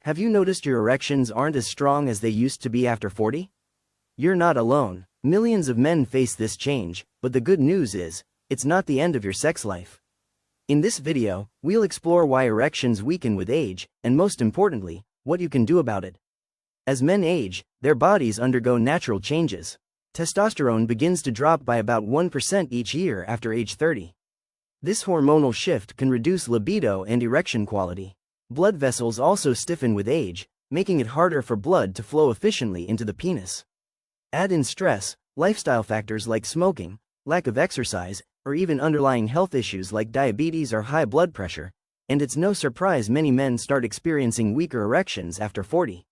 Have you noticed your erections aren't as strong as they used to be after 40? You're not alone. Millions of men face this change, but the good news is, it's not the end of your sex life. In this video, we'll explore why erections weaken with age, and most importantly, what you can do about it. As men age, their bodies undergo natural changes. Testosterone begins to drop by about 1% each year after age 30. This hormonal shift can reduce libido and erection quality. Blood vessels also stiffen with age, making it harder for blood to flow efficiently into the penis. Add in stress, lifestyle factors like smoking, lack of exercise, or even underlying health issues like diabetes or high blood pressure, and it's no surprise many men start experiencing weaker erections after 40.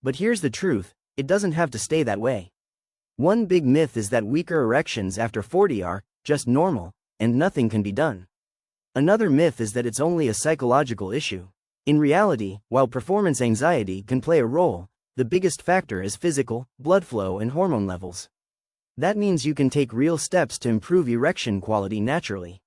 But here's the truth, it doesn't have to stay that way. One big myth is that weaker erections after 40 are just normal, and nothing can be done. Another myth is that it's only a psychological issue. In reality, while performance anxiety can play a role, the biggest factor is physical, blood flow and hormone levels. That means you can take real steps to improve erection quality naturally.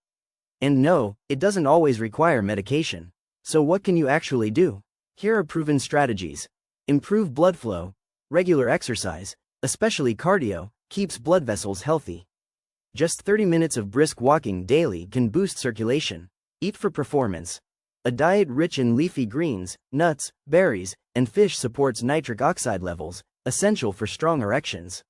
And no, it doesn't always require medication. So what can you actually do? Here are proven strategies. Improve blood flow. Regular exercise, especially cardio, keeps blood vessels healthy. Just 30 minutes of brisk walking daily can boost circulation. Eat for performance. A diet rich in leafy greens, nuts, berries, and fish supports nitric oxide levels, essential for strong erections.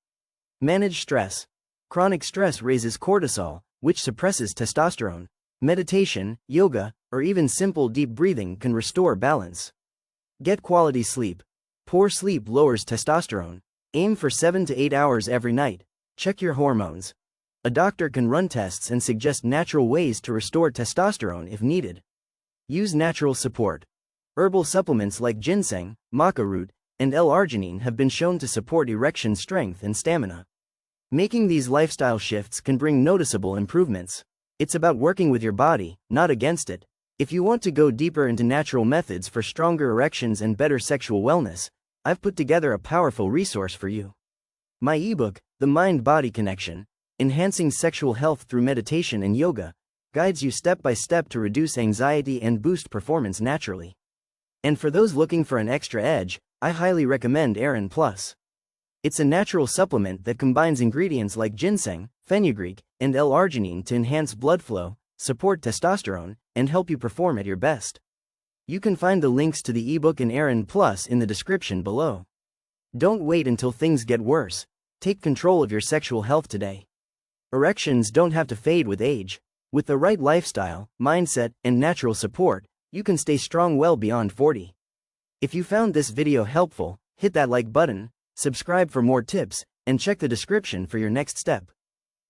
Manage stress. Chronic stress raises cortisol, which suppresses testosterone. Meditation, yoga, or even simple deep breathing can restore balance. Get quality sleep. Poor sleep lowers testosterone. Aim for 7 to 8 hours every night. Check your hormones. A doctor can run tests and suggest natural ways to restore testosterone if needed. Use natural support. Herbal supplements like ginseng, maca root, and L-arginine have been shown to support erection strength and stamina. Making these lifestyle shifts can bring noticeable improvements. It's about working with your body, not against it. If you want to go deeper into natural methods for stronger erections and better sexual wellness, I've put together a powerful resource for you. My ebook, The Mind-Body Connection, Enhancing Sexual Health Through Meditation and Yoga, guides you step by step to reduce anxiety and boost performance naturally. And for those looking for an extra edge, I highly recommend Erectile Plus. It's a natural supplement that combines ingredients like ginseng, fenugreek, and L-arginine to enhance blood flow, support testosterone, and help you perform at your best. You can find the links to the ebook and Erectile Plus in the description below. Don't wait until things get worse. Take control of your sexual health today. Erections don't have to fade with age. With the right lifestyle, mindset, and natural support, you can stay strong well beyond 40. If you found this video helpful, hit that like button, subscribe for more tips, and check the description for your next step.